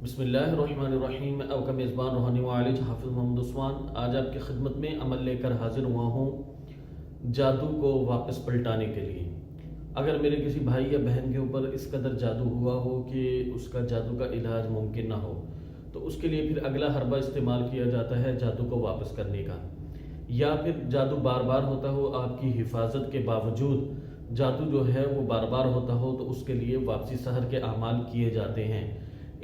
بسم اللہ الرحمن الرحیم۔ آپ کا میزبان روحانی معالج حافظ محمد عثمان آج آپ کی خدمت میں عمل لے کر حاضر ہوا ہوں جادو کو واپس پلٹانے کے لیے۔ اگر میرے کسی بھائی یا بہن کے اوپر اس قدر جادو ہوا ہو کہ اس کا جادو کا علاج ممکن نہ ہو تو اس کے لیے پھر اگلا حربہ استعمال کیا جاتا ہے جادو کو واپس کرنے کا، یا پھر جادو بار بار ہوتا ہو آپ کی حفاظت کے باوجود جادو جو ہے وہ بار بار ہوتا ہو تو اس کے لیے واپسی سحر کے اعمال کیے جاتے ہیں۔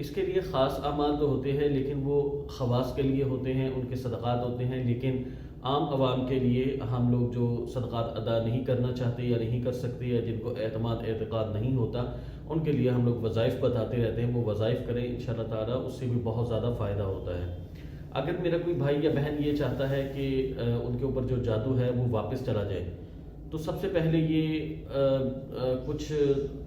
اس کے لیے خاص اعمال تو ہوتے ہیں لیکن وہ خواص کے لیے ہوتے ہیں، ان کے صدقات ہوتے ہیں، لیکن عام عوام کے لیے ہم لوگ جو صدقات ادا نہیں کرنا چاہتے یا نہیں کر سکتے یا جن کو اعتقاد نہیں ہوتا ان کے لیے ہم لوگ وظائف بتاتے رہتے ہیں، وہ وظائف کریں انشاءاللہ تعالیٰ، اس سے بھی بہت زیادہ فائدہ ہوتا ہے۔ اگر میرا کوئی بھائی یا بہن یہ چاہتا ہے کہ ان کے اوپر جو جادو ہے وہ واپس چلا جائے تو سب سے پہلے یہ کچھ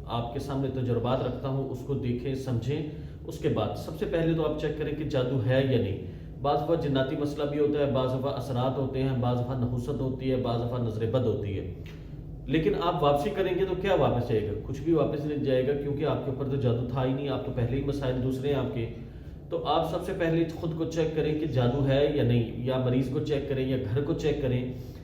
آپ کے سامنے تجربات رکھتا ہوں، اس کو دیکھیں سمجھیں۔ اس کے بعد سب سے پہلے تو آپ چیک کریں کہ جادو ہے یا نہیں۔ بعض دفعہ جناتی مسئلہ بھی ہوتا ہے، بعض دفعہ اثرات ہوتے ہیں، بعض دفعہ نحوست ہوتی ہے، بعض دفعہ نظر بد ہوتی ہے، لیکن آپ واپسی کریں گے تو کیا واپس جائے گا؟ کچھ بھی واپس نہیں جائے گا، کیونکہ آپ کے اوپر تو جادو تھا ہی نہیں، آپ تو پہلے ہی مسائل دوسرے ہیں آپ کے۔ تو آپ سب سے پہلے خود کو چیک کریں کہ جادو ہے یا نہیں، یا مریض کو چیک کریں یا گھر کو چیک کریں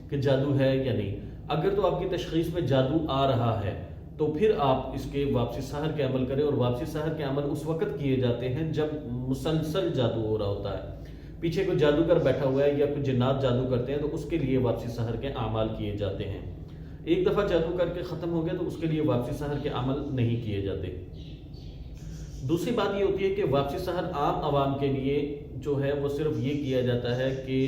کہ جادو ہے یا نہیں۔ اگر تو آپ کی تشخیص میں جادو آ رہا ہے تو پھر آپ اس کے واپسی سحر کے عمل کریں، اور واپسی سحر کے عمل اس وقت کیے جاتے ہیں جب مسلسل جادو ہو رہا ہوتا ہے، پیچھے کوئی جادوگر بیٹھا ہوا ہے یا کوئی جنات جادو کرتے ہیں تو اس کے لیے واپسی سحر کے اعمال کیے جاتے ہیں۔ ایک دفعہ جادو کر کے ختم ہو گیا تو اس کے لیے واپسی سحر کے عمل نہیں کیے جاتے۔ دوسری بات یہ ہوتی ہے کہ واپسی سحر عام عوام کے لیے جو ہے وہ صرف یہ کیا جاتا ہے کہ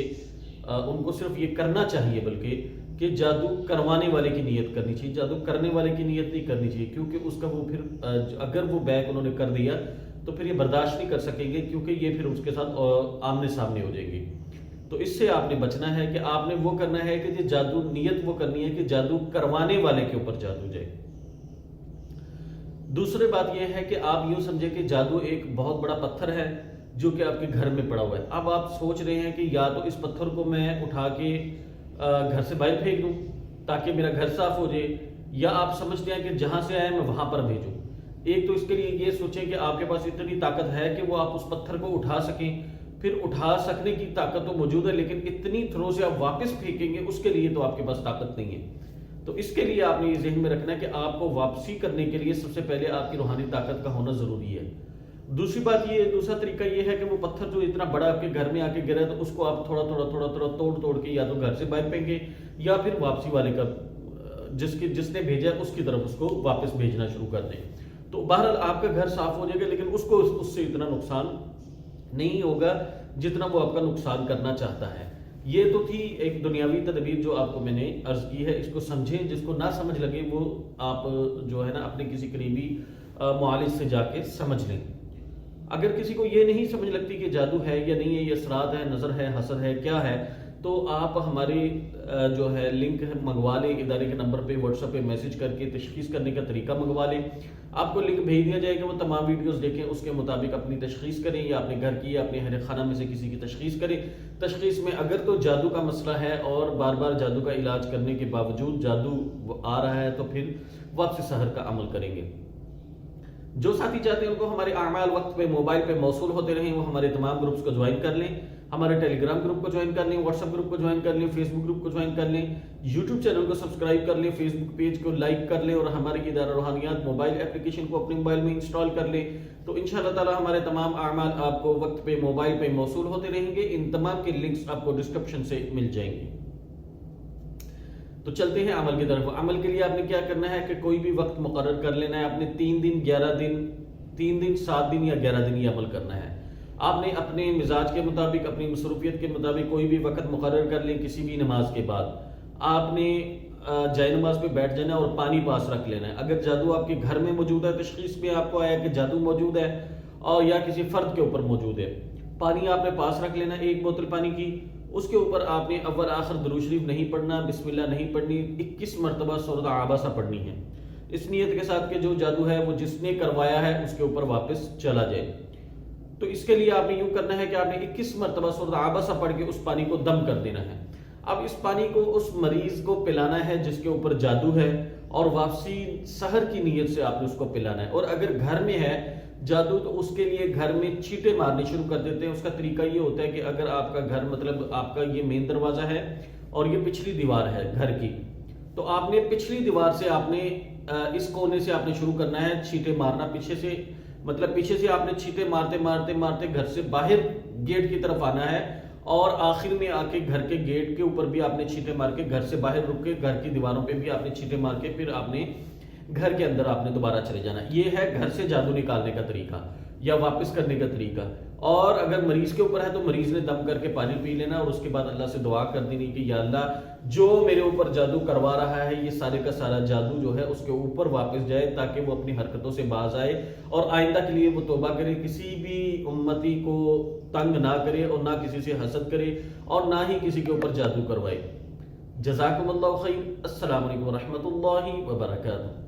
ان کو صرف یہ کرنا چاہیے، بلکہ کہ جادو کروانے والے کی نیت کرنی چاہیے، جادو کرنے والے کی نیت نہیں کرنی چاہیے، کیونکہ اس کا وہ پھر اگر وہ بیک انہوں نے کر دیا تو پھر یہ برداشت نہیں کر سکیں گے، کیونکہ یہ پھر اس کے ساتھ آمنے سامنے ہو جائیں گے۔ تو اس سے آپ نے بچنا ہے کہ آپ نے وہ کرنا ہے کہ جادو نیت وہ کرنی ہے کہ جادو کروانے والے کے اوپر جادو جائے۔ دوسری بات یہ ہے کہ آپ یوں سمجھیں کہ جادو ایک بہت بڑا پتھر ہے جو کہ آپ کے گھر میں پڑا ہوا ہے۔ اب آپ سوچ رہے ہیں کہ یا تو اس پتھر کو میں اٹھا کے گھر سے باہر پھینک دوں تاکہ میرا گھر صاف ہو جائے، یا آپ سمجھتے ہیں کہ جہاں سے آئے میں وہاں پر بھیجوں۔ ایک تو اس کے لیے یہ سوچیں کہ آپ کے پاس اتنی طاقت ہے کہ وہ آپ اس پتھر کو اٹھا سکیں، پھر اٹھا سکنے کی طاقت تو موجود ہے لیکن اتنی تھرو سے آپ واپس پھینکیں گے اس کے لیے تو آپ کے پاس طاقت نہیں ہے۔ تو اس کے لیے آپ نے یہ ذہن میں رکھنا ہے کہ آپ کو واپسی کرنے کے لیے سب سے پہلے آپ کی روحانی طاقت کا ہونا ضروری ہے۔ دوسرا طریقہ یہ ہے کہ وہ پتھر جو اتنا بڑا آپ کے گھر میں آ کے گرا ہے تو اس کو آپ تھوڑا تھوڑا توڑ کے یا تو گھر سے باہر پھینکیں یا پھر واپسی والے کا جس نے بھیجا اس کی طرف اس کو واپس بھیجنا شروع کر دیں۔ تو بہرحال آپ کا گھر صاف ہو جائے گا، لیکن اس کو اس سے اتنا نقصان نہیں ہوگا جتنا وہ آپ کا نقصان کرنا چاہتا ہے۔ یہ تو تھی ایک دنیاوی تدبیر جو آپ کو میں نے عرض کی ہے، اس کو سمجھیں، جس کو نہ سمجھ لگے وہ آپ جو ہے نا اپنے کسی قریبی معالج سے جا کے سمجھ لیں۔ اگر کسی کو یہ نہیں سمجھ لگتی کہ جادو ہے یا نہیں ہے، یہ اثرات ہے، نظر ہے، حسد ہے، کیا ہے، تو آپ ہماری جو ہے لنک منگوا لیں، ادارے کے نمبر پہ واٹس ایپ پہ میسج کر کے تشخیص کرنے کا طریقہ منگوا لیں۔ آپ کو لنک بھیج دیا جائے گا، وہ تمام ویڈیوز دیکھیں، اس کے مطابق اپنی تشخیص کریں، یا اپنے گھر کی یا اپنے اہل خانہ میں سے کسی کی تشخیص کریں۔ تشخیص میں اگر تو جادو کا مسئلہ ہے اور بار بار جادو کا علاج کرنے کے باوجود جادو آ رہا ہے تو پھر واپسی سحر کا عمل کریں گے۔ جو ساتھی چاہتے ہیں ان کو ہمارے اعمال وقت پہ موبائل پہ موصول ہوتے رہیں، وہ ہمارے تمام گروپس کو جوائن کر لیں، ہمارے ٹیلی گرام گروپ کو جوائن کر لیں، واٹس ایپ گروپ کو جوائن کر لیں، فیس بک گروپ کو جوائن کر لیں، یوٹیوب چینل کو سبسکرائب کر لیں، فیس بک پیج کو لائک کر لیں، اور ہماری ادارہ روحانیات موبائل اپلیکیشن کو اپنے موبائل میں انسٹال کر لیں۔ تو انشاءاللہ تعالی ہمارے تمام اعمال آپ کو وقت پہ موبائل پہ موصول ہوتے رہیں گے۔ ان تمام کے لنکس آپ کو ڈسکرپشن سے مل جائیں گے۔ تو چلتے ہیں عمل کی طرف۔ عمل کے لیے آپ نے کیا کرنا ہے کہ کوئی بھی وقت مقرر کر لینا ہے، آپ نے 3 دن 11 دن 3 دن 7 دن یا 11 دن یہ عمل کرنا ہے۔ آپ نے اپنے مزاج کے مطابق، اپنی مصروفیت کے مطابق کوئی بھی وقت مقرر کر لیں، کسی بھی نماز کے بعد آپ نے جائے نماز پہ بیٹھ جانا ہے اور پانی پاس رکھ لینا ہے۔ اگر جادو آپ کے گھر میں موجود ہے، تشخیص میں آپ کو آیا کہ جادو موجود ہے اور یا کسی فرد کے اوپر موجود ہے، پانی آپ نے پاس رکھ لینا ہے، 1 بوتل پانی کی۔ اس کے اوپر آپ نے اول آخر درود شریف نہیں پڑھنا، بسم اللہ نہیں پڑھنی، 21 مرتبہ سورۃ عابسہ پڑھنی ہے، اس نیت کے ساتھ کہ جو جادو ہے وہ جس نے کروایا ہے اس کے اوپر واپس چلا جائے۔ تو اس کے لیے آپ نے یوں کرنا ہے کہ آپ نے 21 مرتبہ سورۃ عابسہ پڑھ کے اس پانی کو دم کر دینا ہے۔ اب اس پانی کو اس مریض کو پلانا ہے جس کے اوپر جادو ہے، اور واپسی سحر کی نیت سے آپ نے اس کو پلانا ہے۔ اور اگر گھر میں ہے جادو، تو اس کے لیے گھر میں چھینٹے مارنے شروع کر دیتے ہیں۔ اس کا طریقہ یہ ہوتا ہے کہ اگر آپ کا گھر مطلب آپ کا یہ مین دروازہ ہے اور یہ پچھلی دیوار ہے گھر کی، تو آپ نے پچھلی دیوار سے آپ نے اس کونے سے آپ نے شروع کرنا ہے چھینٹے مارنا، پیچھے سے مطلب پیچھے سے آپ نے چھینٹے مارتے مارتے مارتے گھر سے باہر گیٹ کی طرف آنا ہے، اور آخر میں آ کے گھر کے گیٹ کے اوپر بھی آپ نے چھینٹے مار کے گھر سے باہر رک کے گھر کی دیواروں پہ بھی آپ نے چھینٹے مار کے پھر آپ نے گھر کے اندر آپ نے دوبارہ چلے جانا۔ یہ ہے گھر سے جادو نکالنے کا طریقہ یا واپس کرنے کا طریقہ۔ اور اگر مریض کے اوپر ہے تو مریض نے دم کر کے پانی پی لینا، اور اس کے بعد اللہ سے دعا کر دینی کہ یا اللہ جو میرے اوپر جادو کروا رہا ہے یہ سارے کا سارا جادو جو ہے اس کے اوپر واپس جائے، تاکہ وہ اپنی حرکتوں سے باز آئے اور آئندہ کے لیے وہ توبہ کرے، کسی بھی امتی کو تنگ نہ کرے اور نہ کسی سے حسد کرے اور نہ ہی کسی کے اوپر جادو کروائے۔ جزاکم اللہ خیر۔ السلام علیکم ورحمۃ اللہ وبرکاتہ۔